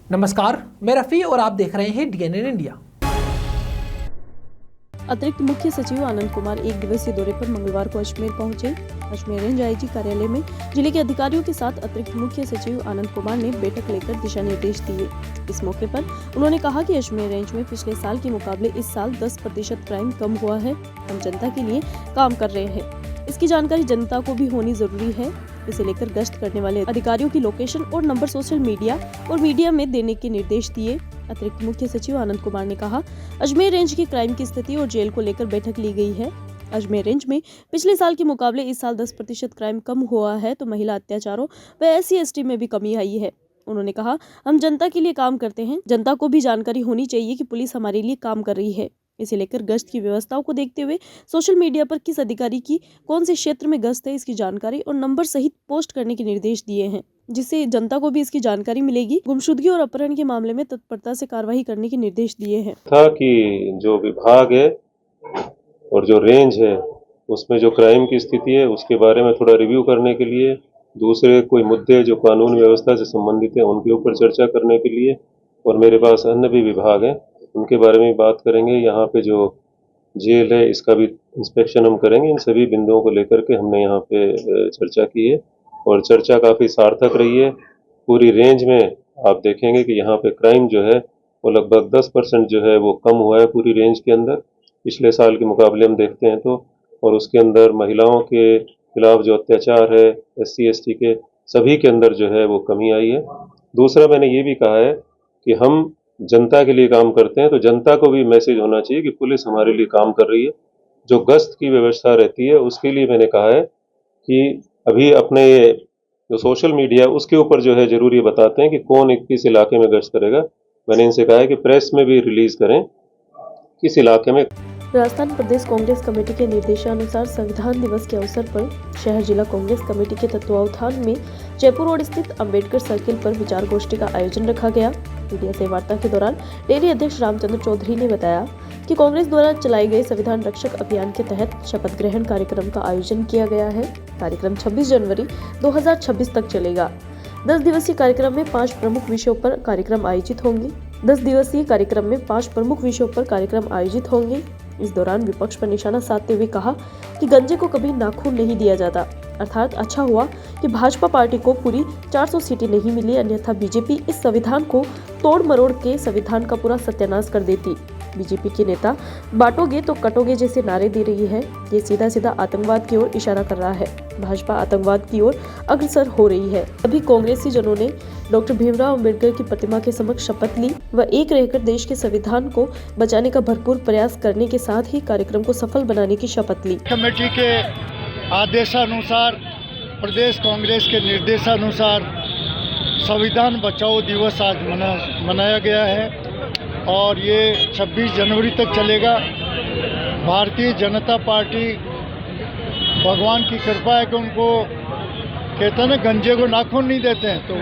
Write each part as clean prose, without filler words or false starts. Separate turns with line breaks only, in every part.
नमस्कार, मैं रफ़ी और आप देख रहे हैं DNN इंडिया।
अतिरिक्त मुख्य सचिव आनंद कुमार एक दिवसीय दौरे पर मंगलवार को अजमेर पहुंचे। अजमेर रेंज आईजी कार्यालय में जिले के अधिकारियों के साथ अतिरिक्त मुख्य सचिव आनंद कुमार ने बैठक लेकर दिशा निर्देश दिए। इस मौके पर उन्होंने कहा कि अजमेर रेंज में पिछले साल के मुकाबले इस साल 10% क्राइम कम हुआ है। हम जनता के लिए काम कर रहे हैं, इसकी जानकारी जनता को भी होनी जरूरी है। इसे लेकर गश्त करने वाले अधिकारियों की लोकेशन और नंबर सोशल मीडिया और मीडिया में देने के निर्देश दिए। अतिरिक्त मुख्य सचिव आनंद कुमार ने कहा, अजमेर रेंज की क्राइम की स्थिति और जेल को लेकर बैठक ली गई है। अजमेर रेंज में पिछले साल के मुकाबले इस साल 10% क्राइम कम हुआ है, तो महिला अत्याचारों व SC/ST में भी कमी आई है। उन्होंने कहा, हम जनता के लिए काम करते हैं, जनता को भी जानकारी होनी चाहिए कि पुलिस हमारे लिए काम कर रही है। इसे लेकर गश्त की व्यवस्थाओं को देखते हुए सोशल मीडिया पर किस अधिकारी की कौन से क्षेत्र में गश्त है, इसकी जानकारी और नंबर सहित पोस्ट करने के निर्देश दिए हैं, जिससे जनता को भी इसकी जानकारी मिलेगी। गुमशुदगी और अपहरण के मामले में तत्परता से कार्रवाई करने के निर्देश दिए हैं।
था कि जो विभाग है और जो रेंज है उसमें जो क्राइम की स्थिति है उसके बारे में थोड़ा रिव्यू करने के लिए, दूसरे कोई मुद्दे जो कानून व्यवस्था से संबंधित है उनके ऊपर चर्चा करने के लिए, और मेरे पास अन्य भी विभाग हैं उनके बारे में बात करेंगे। यहाँ पे जो जेल है इसका भी इंस्पेक्शन हम करेंगे। इन सभी बिंदुओं को लेकर के हमने यहाँ पे चर्चा की है और चर्चा काफ़ी सार्थक रही है। पूरी रेंज में आप देखेंगे कि यहाँ पे क्राइम जो है वो लगभग 10% जो है वो कम हुआ है पूरी रेंज के अंदर, पिछले साल के मुकाबले हम देखते हैं तो। और उसके अंदर महिलाओं के खिलाफ जो अत्याचार है, SC/ST के सभी के अंदर जो है वो कमी आई है। दूसरा, मैंने ये भी कहा है कि हम जनता के लिए काम करते हैं, तो जनता को भी मैसेज होना चाहिए कि पुलिस हमारे लिए काम कर रही है। जो गश्त की व्यवस्था रहती है उसके लिए मैंने कहा है कि अभी अपने जो सोशल मीडिया उसके ऊपर जो है जरूर ये बताते हैं कि कौन किस इलाके में गश्त करेगा। मैंने इनसे कहा है कि प्रेस में भी रिलीज करें किस इलाके में।
राजस्थान प्रदेश कांग्रेस कमेटी के निर्देशानुसार संविधान दिवस के अवसर पर शहर जिला कांग्रेस कमेटी के तत्वावधान में जयपुर रोड स्थित अंबेडकर सर्किल पर विचार गोष्ठी का आयोजन रखा गया। मीडिया से वार्ता के दौरान डेयरी अध्यक्ष रामचंद्र चौधरी ने बताया कि कांग्रेस द्वारा चलाए गए संविधान रक्षक अभियान के तहत शपथ ग्रहण कार्यक्रम का आयोजन किया गया है। कार्यक्रम 26 जनवरी 2026 तक चलेगा। 10 दिवसीय कार्यक्रम में 5 प्रमुख विषयों पर कार्यक्रम आयोजित होंगे। 10 दिवसीय कार्यक्रम में 5 प्रमुख विषयों पर कार्यक्रम आयोजित होंगे। इस दौरान विपक्ष पर निशाना साधते हुए कहा कि गंजे को कभी नाखून नहीं दिया जाता, अर्थात अच्छा हुआ कि भाजपा पार्टी को पूरी 400 सीटें नहीं मिली, अन्यथा बीजेपी इस संविधान को तोड़ मरोड़ के संविधान का पूरा सत्यानाश कर देती। बीजेपी के नेता बांटोगे तो कटोगे जैसे नारे दे रही है। ये सीधा सीधा आतंकवाद की ओर इशारा कर रहा है। भाजपा आतंकवाद की ओर अग्रसर हो रही है। अभी कांग्रेसी जनों ने डॉक्टर भीमराव अंबेडकर की प्रतिमा के समक्ष शपथ ली व एक रहकर देश के संविधान को बचाने का भरपूर प्रयास करने के साथ ही कार्यक्रम को सफल बनाने की शपथ ली।
कमेटी के आदेशानुसार, प्रदेश कांग्रेस के निर्देशानुसार संविधान बचाओ दिवस आज मनाया गया है और ये 26 जनवरी तक चलेगा। भारतीय जनता पार्टी, भगवान की कृपा है कि उनको कहते हैं ना, गंजे को नाखून नहीं देते हैं, तो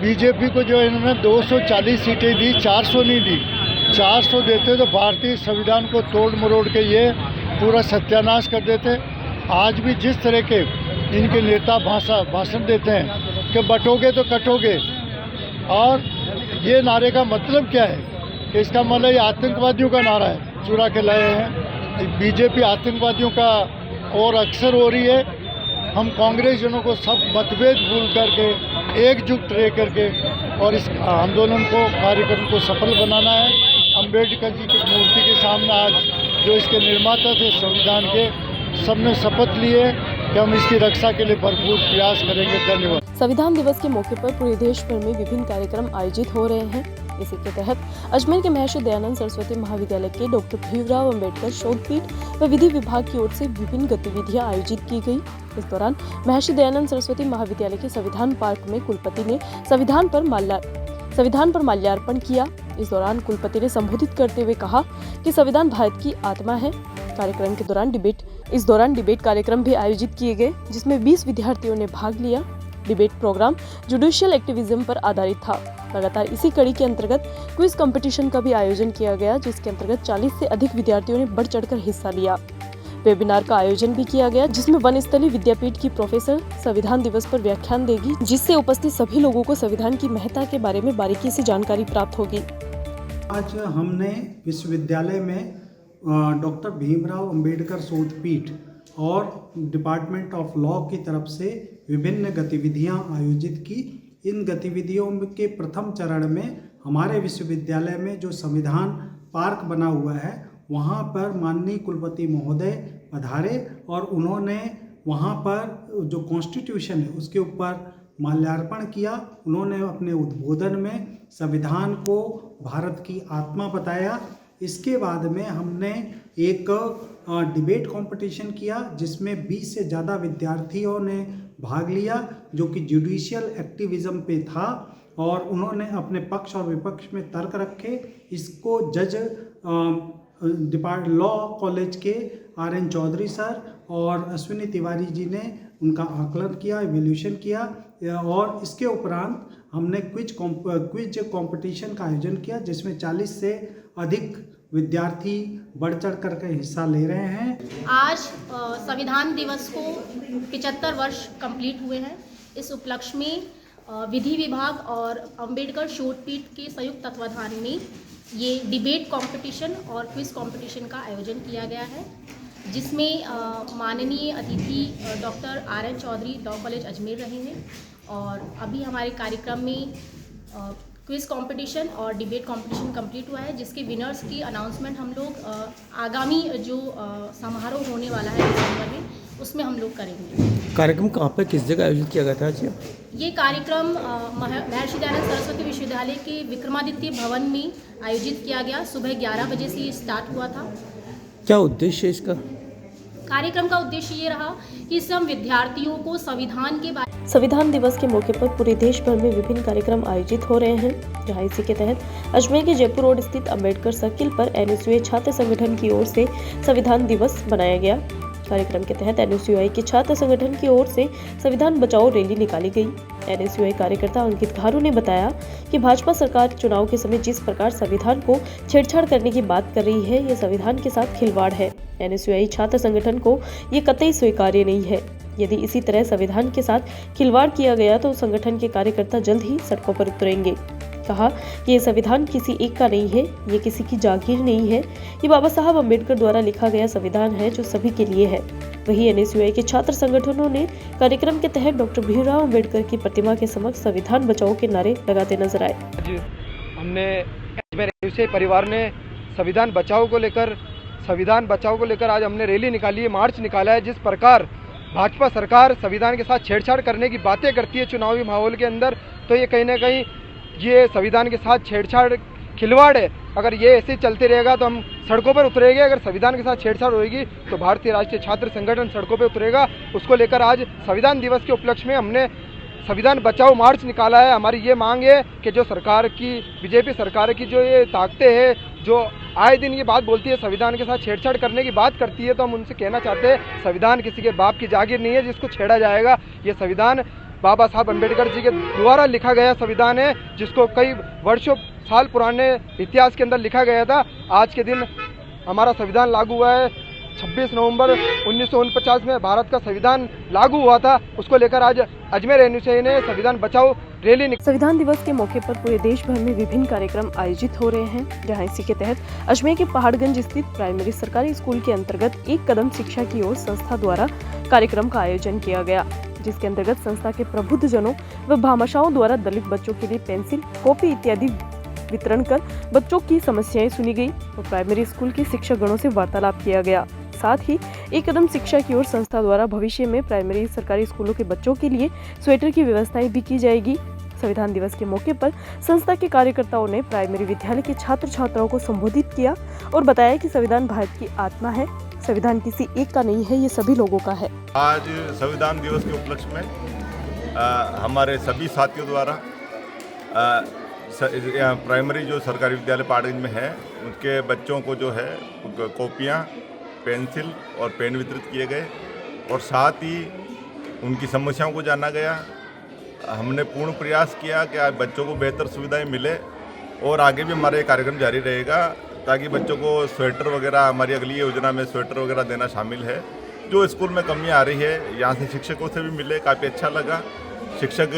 बीजेपी को जो इन्होंने 240 सीटें दी, 400 नहीं दी। 400 देते तो भारतीय संविधान को तोड़ मरोड़ के ये पूरा सत्यानाश कर देते। आज भी जिस तरह के इनके नेता भाषण देते हैं कि बटोगे तो कटोगे, और ये नारे का मतलब क्या है कि इसका मतलब ये आतंकवादियों का नारा है, चुरा के लाए हैं। बीजेपी आतंकवादियों का और अक्सर हो रही है। हम कांग्रेस जनों को सब मतभेद भूल करके एकजुट रह करके और इस आंदोलन को, कार्यक्रम को सफल बनाना है। अंबेडकर जी की मूर्ति के सामने आज जो इसके निर्माता थे संविधान के, सबने शपथ ली है कि हम इसकी रक्षा के लिए भरपूर प्रयास करेंगे। धन्यवाद।
संविधान दिवस के मौके पर पूरे देश भर में विभिन्न कार्यक्रम आयोजित हो रहे हैं। इसी के तहत अजमेर के महर्षि दयानंद सरस्वती महाविद्यालय के डॉक्टर भीमराव अंबेडकर शोधपीठ व विधि विभाग की ओर से विभिन्न गतिविधियां आयोजित की गई। इस दौरान महर्षि दयानंद सरस्वती महाविद्यालय के संविधान पार्क में कुलपति ने संविधान पर माल्यार्पण किया। इस दौरान कुलपति ने संबोधित करते हुए कहा कि संविधान भारत की आत्मा है। कार्यक्रम के दौरान डिबेट कार्यक्रम भी आयोजित किए गए, जिसमें 20 विद्यार्थियों ने भाग लिया। डिबेट प्रोग्राम जुडिशियल एक्टिविज्म पर आधारित था। लगातार इसी कड़ी के अंतर्गत क्विज कंपटीशन का भी आयोजन किया गया, जिसके अंतर्गत 40 से अधिक विद्यार्थियों ने बढ़ चढ़कर हिस्सा लिया। वेबिनार का आयोजन भी किया गया, जिसमें वनस्थली विद्यापीठ की प्रोफेसर संविधान दिवस पर व्याख्यान देगी, जिससे उपस्थित सभी लोगों को संविधान की महत्ता के बारे में बारीकी से जानकारी प्राप्त होगी।
आज हमने विश्वविद्यालय में डॉक्टर भीमराव अंबेडकर शोधपीठ और डिपार्टमेंट ऑफ लॉ की तरफ से विभिन्न गतिविधियां आयोजित की। इन गतिविधियों के प्रथम चरण में हमारे विश्वविद्यालय में जो संविधान पार्क बना हुआ है वहां पर माननीय कुलपति महोदय पधारे और उन्होंने वहां पर जो कॉन्स्टिट्यूशन है उसके ऊपर माल्यार्पण किया। उन्होंने अपने उद्बोधन में संविधान को भारत की आत्मा बताया। इसके बाद में हमने एक डिबेट कंपटीशन किया जिसमें 20 से ज़्यादा विद्यार्थियों ने भाग लिया, जो कि जुडिशियल एक्टिविज़म पे था और उन्होंने अपने पक्ष और विपक्ष में तर्क रखे। इसको जज लॉ कॉलेज के RN चौधरी सर और अश्विनी तिवारी जी ने उनका आकलन किया, इवैल्यूएशन किया और इसके उपरांत हमने क्विज कंपटीशन का आयोजन किया जिसमें 40 से अधिक विद्यार्थी बढ़ चढ़ करके हिस्सा ले रहे हैं।
आज संविधान दिवस को 75 वर्ष कंप्लीट हुए हैं। इस उपलक्ष्य में विधि विभाग और अंबेडकर शोधपीठ के संयुक्त तत्वाधान में ये डिबेट कंपटीशन और क्विज कंपटीशन का आयोजन किया गया है, जिसमें माननीय अतिथि doctor RN Chaudhary law college Ajmer रहे हैं और अभी हमारे कार्यक्रम में क्विज कंपटीशन और डिबेट कंपटीशन कंप्लीट हुआ है, जिसके विनर्स की अनाउंसमेंट हम लोग आगामी जो समारोह होने वाला है दिसंबर में उसमें हम लोग करेंगे।
कार्यक्रम कहाँ पर, किस जगह आयोजित किया गया था आज?
ये कार्यक्रम महर्षि दयानंद सरस्वती विश्वविद्यालय के विक्रमादित्य भवन में आयोजित किया गया। सुबह 11 बजे से ये स्टार्ट हुआ था।
क्या उद्देश्य है इसका?
कार्यक्रम का उद्देश्य ये रहा कि सब विद्यार्थियों को
संविधान दिवस के मौके पर पूरे देश भर में विभिन्न कार्यक्रम आयोजित हो रहे हैं, जहां इसी के तहत अजमेर के जयपुर रोड स्थित अंबेडकर सर्किल पर NSUI छात्र संगठन की ओर से संविधान दिवस मनाया गया। कार्यक्रम के तहत NSUI के छात्र संगठन की ओर से संविधान बचाओ रैली निकाली गई। NSUI कार्यकर्ता अंकित घारू ने बताया कि भाजपा सरकार चुनाव के समय जिस प्रकार संविधान को छेड़छाड़ करने की बात कर रही है, यह संविधान के साथ खिलवाड़ है। NSUI छात्र संगठन को ये कतई स्वीकार्य नहीं है। यदि इसी तरह संविधान के साथ खिलवाड़ किया गया तो संगठन के कार्यकर्ता जल्द ही सड़कों पर उतरेंगे। कहा कि ये संविधान किसी एक का नहीं है, ये किसी की जागीर नहीं है, ये बाबा साहब अम्बेडकर द्वारा लिखा गया संविधान है जो सभी के लिए है। वहीं NSUI के छात्र संगठनों ने कार्यक्रम के तहत डॉक्टर भीमराव अम्बेडकर की प्रतिमा के समक्ष संविधान बचाओ के नारे लगाते नजर आए।
हमने NSUI परिवार ने संविधान बचाओ को लेकर आज हमने रैली निकाली है, मार्च निकाला है। जिस प्रकार भाजपा सरकार संविधान के साथ छेड़छाड़ करने की बातें करती है चुनावी माहौल के अंदर, तो ये कहीं ना कहीं ये संविधान के साथ छेड़छाड़ खिलवाड़ है। अगर ये ऐसे चलते रहेगा तो हम सड़कों पर उतरेंगे। अगर संविधान के साथ छेड़छाड़ होगी तो भारतीय राष्ट्रीय छात्र संगठन सड़कों पर उतरेगा। उसको लेकर आज संविधान दिवस के उपलक्ष्य में हमने संविधान बचाओ मार्च निकाला है। हमारी ये मांग है कि जो सरकार की, बीजेपी सरकार की जो ये ताकतें हैं, जो आए दिन ये बात बोलती है संविधान के साथ छेड़छाड़ करने की बात करती है, तो हम उनसे कहना चाहते हैं संविधान किसी के बाप की जागीर नहीं है जिसको छेड़ा जाएगा। ये संविधान बाबा साहब अम्बेडकर जी के द्वारा लिखा गया संविधान है, जिसको कई वर्षों साल पुराने इतिहास के अंदर लिखा गया था। आज के दिन हमारा संविधान लागू हुआ है। 26 नवंबर 1949 में भारत का संविधान लागू हुआ था। उसको लेकर आज अजमेर NSUI ने संविधान बचाओ रैली।
संविधान दिवस के मौके पर पूरे देश भर में विभिन्न कार्यक्रम आयोजित हो रहे हैं, जहां इसी के तहत अजमेर के पहाड़गंज स्थित प्राइमरी सरकारी स्कूल के अंतर्गत एक कदम शिक्षा की ओर संस्था द्वारा कार्यक्रम का आयोजन किया गया, जिसके अंतर्गत संस्था के प्रबुद्धजनों व भामाशाओं द्वारा दलित बच्चों के लिए पेंसिल, कॉपी इत्यादि वितरण कर बच्चों की समस्याएं सुनी गई और प्राइमरी स्कूल के शिक्षक गणों से वार्तालाप किया गया। साथ ही एक कदम शिक्षा की ओर संस्था द्वारा भविष्य में प्राइमरी सरकारी स्कूलों के बच्चों के लिए स्वेटर की व्यवस्थाएं भी की जाएगी। संविधान दिवस के मौके पर संस्था के कार्यकर्ताओं ने प्राइमरी विद्यालय के छात्र छात्राओं को संबोधित किया और बताया कि संविधान भारत की आत्मा है, संविधान किसी एक का नहीं है, ये सभी लोगों का है।
आज संविधान दिवस के उपलक्ष्य में हमारे सभी साथियों द्वारा प्राइमरी जो सरकारी विद्यालय पहाड़गंज में है उनके बच्चों को जो है कॉपियाँ, पेंसिल और पेन वितरित किए गए और साथ ही उनकी समस्याओं को जाना गया। हमने पूर्ण प्रयास किया कि आज बच्चों को बेहतर सुविधाएं मिले और आगे भी हमारा ये कार्यक्रम जारी रहेगा। ताकि बच्चों को स्वेटर वगैरह, हमारी अगली योजना में स्वेटर वगैरह देना शामिल है। जो स्कूल में कमियां आ रही है, यहाँ से शिक्षकों से भी मिले, काफ़ी अच्छा लगा। शिक्षक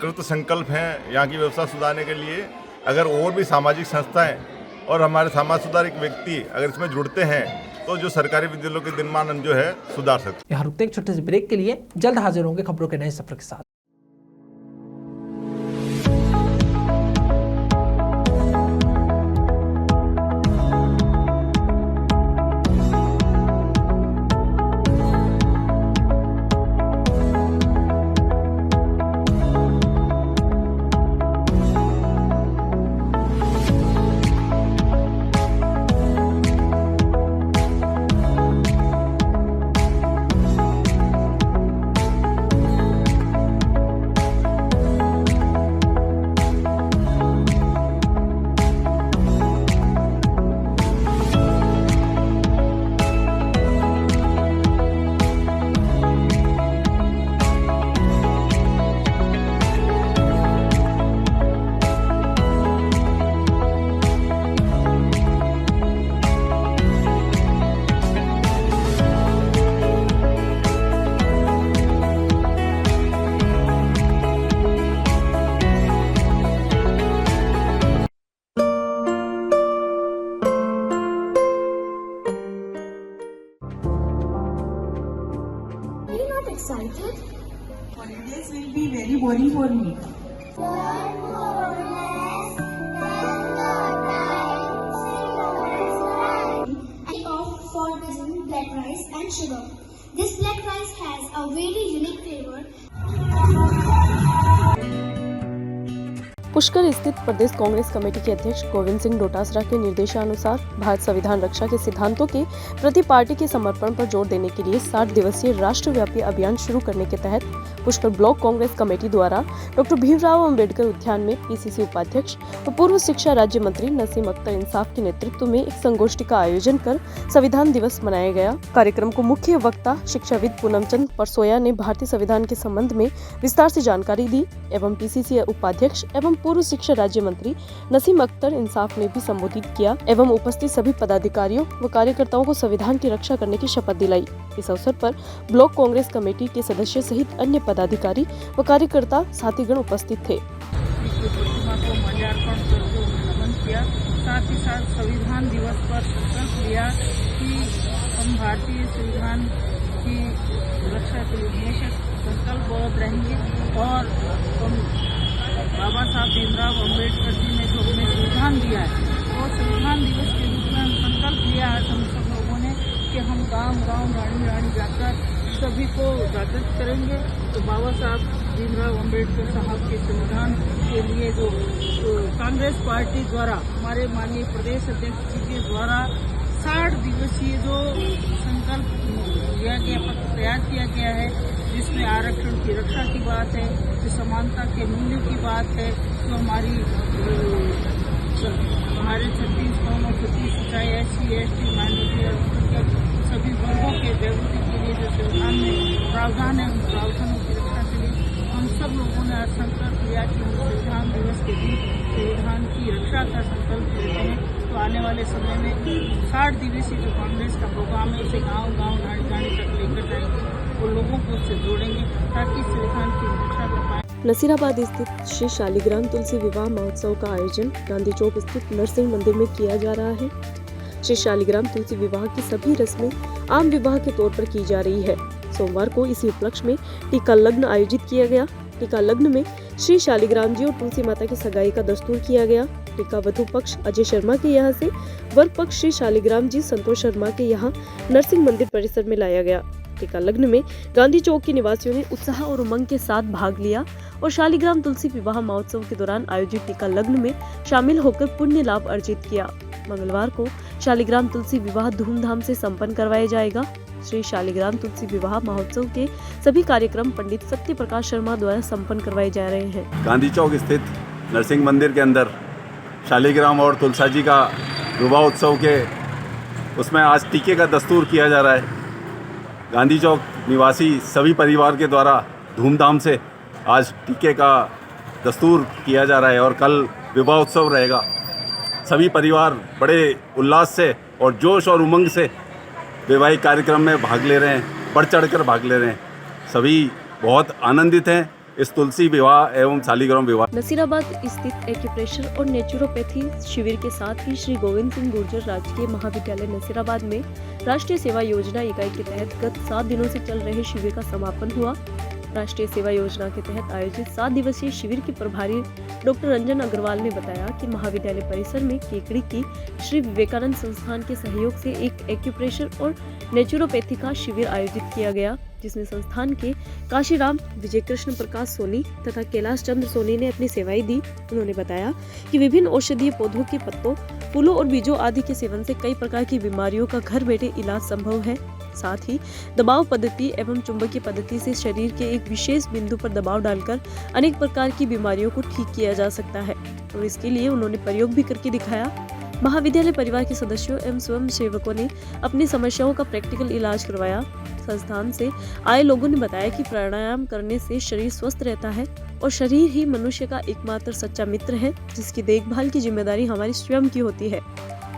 कृत संकल्प हैं यहाँ की व्यवस्था सुधारने के लिए। अगर और भी सामाजिक संस्थाएं और हमारे समाज सुधारक व्यक्ति अगर इसमें जुड़ते हैं तो जो सरकारी विद्यालयों के दिनमान जो है सुधार सकते।
यहाँ रुकते एक छोटे से ब्रेक के लिए, जल्द हाजिर होंगे खबरों के नए सफर के साथ।
Excited? Holidays will be very boring for me.
I opt for visiting black rice and sugar. This black rice has a very unique flavor.
Pushkar स्थित प्रदेश कांग्रेस कमेटी के अध्यक्ष गोविंद सिंह डोटासरा के निर्देशानुसार भारत संविधान रक्षा के सिद्धांतों के प्रति पार्टी के समर्पण पर जोर देने के लिए 60 दिवसीय राष्ट्रव्यापी अभियान शुरू करने के तहत पुष्कर ब्लॉक कांग्रेस कमेटी द्वारा डॉक्टर भीमराव अंबेडकर उद्यान में पीसीसी उपाध्यक्ष व पूर्व शिक्षा राज्य मंत्री नसीम अख्तर इंसाफ के नेतृत्व में एक संगोष्ठी का आयोजन कर संविधान दिवस मनाया गया। कार्यक्रम को मुख्य वक्ता शिक्षाविद पूनमचंद परसोया ने भारतीय संविधान के संबंध में विस्तार से जानकारी दी एवं पीसीसी उपाध्यक्ष एवं पूर्व शिक्षा राज्य मंत्री नसीम अख्तर इंसाफ ने भी संबोधित किया एवं उपस्थित सभी पदाधिकारियों व कार्यकर्ताओं को संविधान की रक्षा करने की शपथ दिलाई। इस अवसर पर ब्लॉक कांग्रेस कमेटी के सदस्य सहित अन्य पदाधिकारी व कार्यकर्ता साथीगण उपस्थित थे।
साथ ही साथ संविधान दिवस पर संकल्प लिया कि हम भारतीय संविधान की रक्षा के लिए हमेशा संकल्पबद्ध रहेंगे और हम बाबा साहब भीमराव अम्बेडकर जी ने जो हमें संविधान दिया है और संविधान दिवस के रूप में हम संकल्प लिया है हम सब लोगों ने कि हम गांव-गांव, गाड़ी जाकर सभी को जागृत करेंगे। तो बाबा साहब भीमराव अम्बेडकर साहब के संविधान के लिए जो कांग्रेस पार्टी द्वारा हमारे माननीय प्रदेश अध्यक्ष जी के द्वारा 60 दिवसीय जो संकल्प लिया गया, तैयार किया गया है, जिसमें आरक्षण की रक्षा की बात है, जो समानता के मूल्य की बात है, जो हमारे 36 कौमों 36 चाहे SC/ST माइनॉरिटी सभी वर्गों के जागृति के लिए जो संविधान में प्रावधान है, उन प्रावधानों की रक्षा के लिए हम सब लोगों ने आज संकल्प लिया कि हम संविधान दिवस के दिन संविधान की रक्षा का संकल्प लेते हैं। तो आने वाले समय में 60 दिवसीय जो कांग्रेस का प्रोग्राम है उसे गाँव-गाँव, गाड़ी तक लेकर जाएंगे और लोगों को उससे जोड़ेंगे ताकि संविधान की रक्षा कर पाए।
नसीराबाद स्थित श्री शालिग्राम तुलसी विवाह महोत्सव का आयोजन गांधी चौक स्थित नरसिंह मंदिर में किया जा रहा है। श्री शालिग्राम तुलसी विवाह की सभी रस्में आम विवाह के तौर पर की जा रही है। सोमवार को इसी उपलक्ष्य में टीका लग्न आयोजित किया गया। टीका लग्न में श्री शालिग्राम जी और तुलसी माता की सगाई का दस्तूर किया गया। टीका वधु पक्ष अजय शर्मा के यहाँ से, वर पक्ष श्री शालिग्राम जी संतोष शर्मा के यहाँ नरसिंह मंदिर परिसर में लाया गया। टीका लग्न में गांधी चौक के निवासियों ने उत्साह और उमंग के साथ भाग लिया और शालिग्राम तुलसी विवाह महोत्सव के दौरान आयोजित टीका लग्न में शामिल होकर पुण्य लाभ अर्जित किया। मंगलवार को शालिग्राम तुलसी विवाह धूमधाम से संपन्न करवाया जाएगा। श्री शालिग्राम तुलसी विवाह महोत्सव के सभी कार्यक्रम पंडित सत्य प्रकाश शर्मा द्वारा संपन्न करवाए जा रहे हैं।
गांधी चौक स्थित नरसिंह मंदिर के अंदर शालिग्राम और तुलसा जी का विवाह उत्सव के उसमें आज टीके का दस्तूर किया जा रहा है। गांधी चौक निवासी सभी परिवार के द्वारा धूमधाम से आज टीके का दस्तूर किया जा रहा है और कल विवाह उत्सव रहेगा। सभी परिवार बड़े उल्लास से और जोश और उमंग से वैवाहिक कार्यक्रम में भाग ले रहे हैं, बढ़ चढ़कर भाग ले रहे हैं। सभी बहुत आनंदित हैं इस तुलसी विवाह एवं शालिग्राम विवाह।
नसीराबाद स्थित एक्यूप्रेशर और नेचुरोपैथी शिविर के साथ ही श्री गोविंद सिंह गुर्जर राजकीय महाविद्यालय नसीराबाद में राष्ट्रीय सेवा योजना इकाई के तहत गत 7 दिनों से चल रहे शिविर का समापन हुआ। राष्ट्रीय सेवा योजना के तहत आयोजित 7 दिवसीय शिविर के प्रभारी डॉक्टर रंजन अग्रवाल ने बताया कि महाविद्यालय परिसर में केकड़ी की श्री विवेकानंद संस्थान के सहयोग से एक एक्यूप्रेशर और नेचुरोपैथी का शिविर आयोजित किया गया, जिसमें संस्थान के काशीराम विजय कृष्ण प्रकाश सोनी तथा कैलाश चंद्र सोनी ने अपनी सेवाएं दी। उन्होंने बताया कि विभिन्न औषधीय पौधों के पत्तों, फूलों और बीजों आदि के सेवन से कई प्रकार की बीमारियों का घर बैठे इलाज संभव है। साथ ही दबाव पद्धति एवं चुंबकीय पद्धति से शरीर के एक विशेष बिंदु पर दबाव डालकर अनेक प्रकार की बीमारियों को ठीक किया जा सकता है और इसके लिए उन्होंने प्रयोग भी करके दिखाया। महाविद्यालय परिवार के सदस्यों एवं स्वयं सेवकों ने अपनी समस्याओं का प्रैक्टिकल इलाज करवाया। संस्थान से आए लोगों ने बताया कि प्राणायाम करने से शरीर स्वस्थ रहता है और शरीर ही मनुष्य का एकमात्र सच्चा मित्र है, जिसकी देखभाल की जिम्मेदारी हमारी स्वयं की होती है।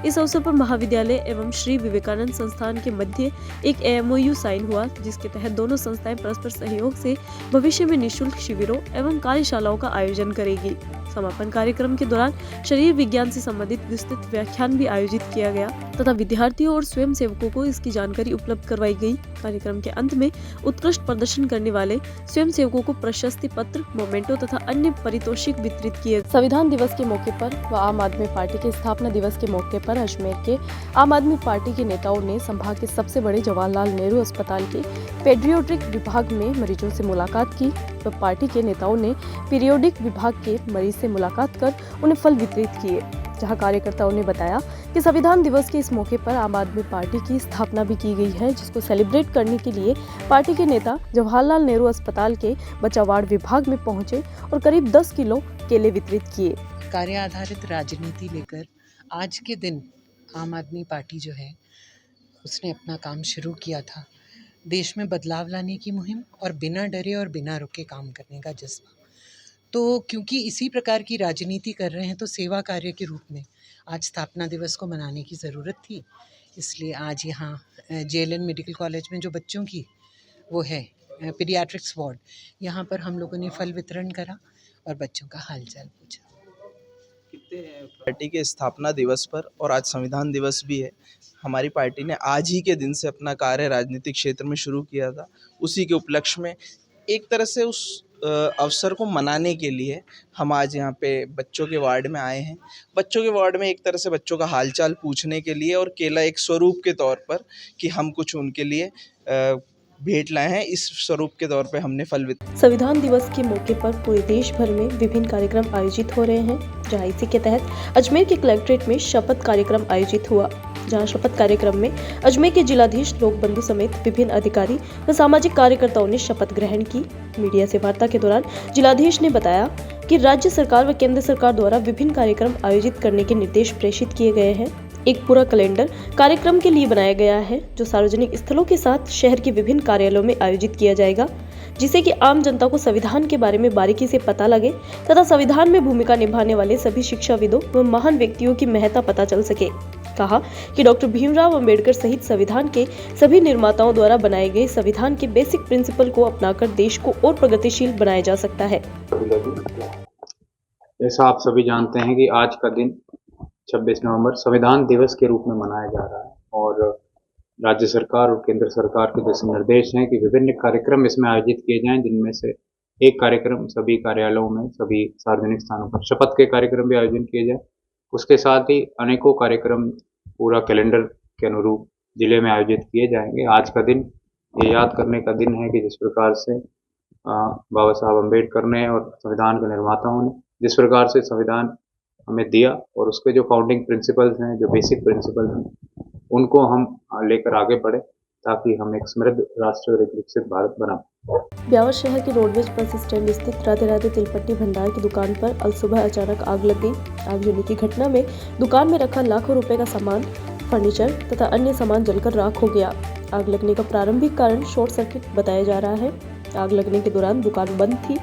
इस अवसर पर महाविद्यालय एवं श्री विवेकानंद संस्थान के मध्य एक MOU साइन हुआ, जिसके तहत दोनों संस्थाएं परस्पर सहयोग से भविष्य में निःशुल्क शिविरों एवं कार्यशालाओं का आयोजन करेगी। समापन कार्यक्रम के दौरान शरीर विज्ञान से संबंधित विस्तृत व्याख्यान भी आयोजित किया गया तथा विद्यार्थियों और स्वयं सेवकों को इसकी जानकारी उपलब्ध करवाई गई। कार्यक्रम के अंत में उत्कृष्ट प्रदर्शन करने वाले स्वयं सेवकों को प्रशस्ति पत्र, मोमेंटो तथा अन्य पारितोषिक वितरित किए। संविधान दिवस के मौके पर व आम आदमी पार्टी के स्थापना दिवस के मौके पर अजमेर के आम आदमी पार्टी के नेताओं ने संभाग के सबसे बड़े जवाहरलाल नेहरू अस्पताल के पेडियाट्रिक विभाग में मरीजों से मुलाकात की। तो पार्टी के नेताओं ने पीरियोडिक विभाग के मरीज से मुलाकात कर उन्हें फल वितरित किए। जहां कार्यकर्ताओं ने बताया कि संविधान दिवस के इस मौके पर आम आदमी पार्टी की स्थापना भी की गई है, जिसको सेलिब्रेट करने के लिए पार्टी के नेता जवाहरलाल नेहरू अस्पताल के बच्चा वार्ड विभाग में पहुंचे और करीब 10 किलो केले वितरित किए।
कार्य आधारित राजनीति लेकर आज के दिन आम आदमी पार्टी जो है उसने अपना काम शुरू किया था। देश में बदलाव लाने की मुहिम और बिना डरे और बिना रुके काम करने का जज्बा। तो क्योंकि इसी प्रकार की राजनीति कर रहे हैं तो सेवा कार्य के रूप में आज स्थापना दिवस को मनाने की ज़रूरत थी। इसलिए आज यहाँ JLN मेडिकल कॉलेज में जो बच्चों की वो है पीडियाट्रिक्स वार्ड, यहाँ पर हम लोगों ने फल वितरण करा और बच्चों का हालचाल पूछा।
पार्टी के स्थापना दिवस पर और आज संविधान दिवस भी है, हमारी पार्टी ने आज ही के दिन से अपना कार्य राजनीतिक क्षेत्र में शुरू किया था। उसी के उपलक्ष्य में एक तरह से उस अवसर को मनाने के लिए हम आज यहाँ पे बच्चों के वार्ड में आए हैं। बच्चों के वार्ड में एक तरह से बच्चों का हालचाल पूछने के लिए और केला एक स्वरूप के तौर पर कि हम कुछ उनके लिए भेंट लाए हैं, इस स्वरूप के तौर पे हमने फल वितरित।
संविधान दिवस के मौके पर पूरे देश भर में विभिन्न कार्यक्रम आयोजित हो रहे हैं, जहां इसी के तहत अजमेर के कलेक्ट्रेट में शपथ कार्यक्रम आयोजित हुआ, जहां शपथ कार्यक्रम में अजमेर के जिलाधीश लोक बंधु समेत विभिन्न अधिकारी व सामाजिक कार्यकर्ताओं ने शपथ ग्रहण की। मीडिया से वार्ता के दौरान जिलाधीश ने बताया कि राज्य सरकार व केंद्र सरकार द्वारा विभिन्न कार्यक्रम आयोजित करने के निर्देश प्रेषित किए गए हैं। एक पूरा कैलेंडर कार्यक्रम के लिए बनाया गया है, जो सार्वजनिक स्थलों के साथ शहर के विभिन्न कार्यालयों में आयोजित किया जाएगा, जिससे कि आम जनता को संविधान के बारे में बारीकी से पता लगे तथा संविधान में भूमिका निभाने वाले सभी शिक्षाविदों व महान व्यक्तियों की महत्ता पता चल सके। कहा कि डॉक्टर भीमराव अंबेडकर सहित संविधान के सभी निर्माताओं द्वारा बनाए गए संविधान के बेसिक प्रिंसिपल को अपनाकर देश को और प्रगतिशील बनाया जा सकता है।
जैसा आप सभी जानते हैं कि आज का दिन 26 नवंबर संविधान दिवस के रूप में मनाया जा रहा है और राज्य सरकार और केंद्र सरकार के जैसे निर्देश हैं कि विभिन्न कार्यक्रम इसमें आयोजित किए जाएं, जिनमें से एक कार्यक्रम सभी कार्यालयों में, सभी सार्वजनिक स्थानों पर शपथ के कार्यक्रम भी आयोजन किए जाए। उसके साथ ही अनेकों कार्यक्रम पूरा कैलेंडर के अनुरूप जिले में आयोजित किए जाएंगे। आज का दिन ये याद करने का दिन है कि जिस प्रकार से बाबा साहब अम्बेडकर ने और संविधान के निर्माताओं ने जिस प्रकार से संविधान हमें दिया और उसके जो फाउंडिंग प्रिंसिपल्स हैं, जो बेसिक प्रिंसिपल्स हैं, उनको हम लेकर आगे बढ़े ताकि हम एक समृद्ध राष्ट्र और एक विकसित भारत बना।
ब्यावर शहर के रोडवेज बस स्टैंड स्थित राधे राधे तिलपट्टी भंडार की दुकान पर अल सुबह अचानक आग लग गई। आग लगने की घटना में दुकान में रखा लाखों रुपए का सामान, फर्नीचर तथा अन्य सामान जलकर राख हो गया। आग लगने का प्रारंभिक कारण शॉर्ट सर्किट बताया जा रहा है। आग लगने के दौरान दुकान बंद थी।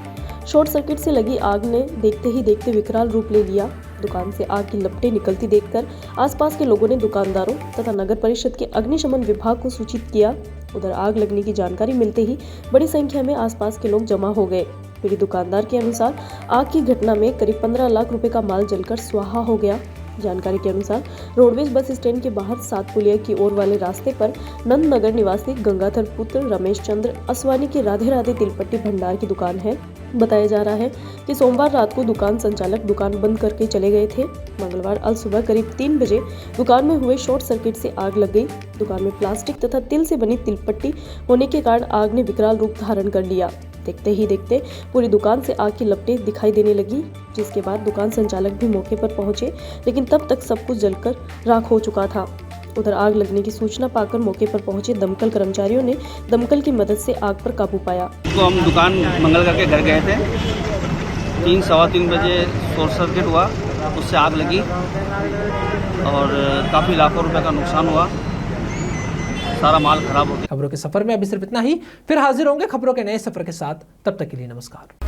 शॉर्ट सर्किट से लगी आग ने देखते ही देखते विकराल रूप ले लिया। दुकान से आग की लपटें निकलती देखकर आसपास के लोगों ने दुकानदारों तथा नगर परिषद के अग्निशमन विभाग को सूचित किया। उधर आग लगने की जानकारी मिलते ही बड़ी संख्या में आसपास के लोग जमा हो गए। पीड़ित दुकानदार के अनुसार आग की घटना में करीब 15 लाख रुपए का माल जलकर स्वाहा हो गया। जानकारी के अनुसार रोडवेज बस स्टैंड के बाहर 7 पुलिया की ओर वाले रास्ते पर नंद नगर निवासी गंगाधर पुत्र रमेश चंद्र असवानी की राधे राधे तिलपट्टी भंडार की दुकान है। बताया जा रहा है कि सोमवार रात को दुकान संचालक दुकान बंद करके चले गए थे। मंगलवार अल सुबह करीब 3 बजे दुकान में हुए शॉर्ट सर्किट से आग लग गई। दुकान में प्लास्टिक तथा तिल से बनी तिलपट्टी होने के कारण आग ने विकराल रूप धारण कर लिया। देखते ही देखते पूरी दुकान से आग की लपटें दिखाई देने लगी, जिसके बाद दुकान संचालक भी मौके पर पहुंचे, लेकिन तब तक सब कुछ जलकर राख हो चुका था। उधर आग लगने की सूचना पाकर मौके पर पहुंचे दमकल कर्मचारियों ने दमकल की मदद से आग पर काबू पाया।
तो हम दुकान मंगल करके घर गए थे, 3-3:15 बजे शॉर्ट सर्किट हुआ, उससे आग लगी और काफ़ी लाखों रुपए का नुकसान हुआ, सारा माल खराब हो गया।
खबरों के सफर में अभी सिर्फ इतना ही, फिर हाजिर होंगे खबरों के नए सफर के साथ। तब तक के लिए नमस्कार।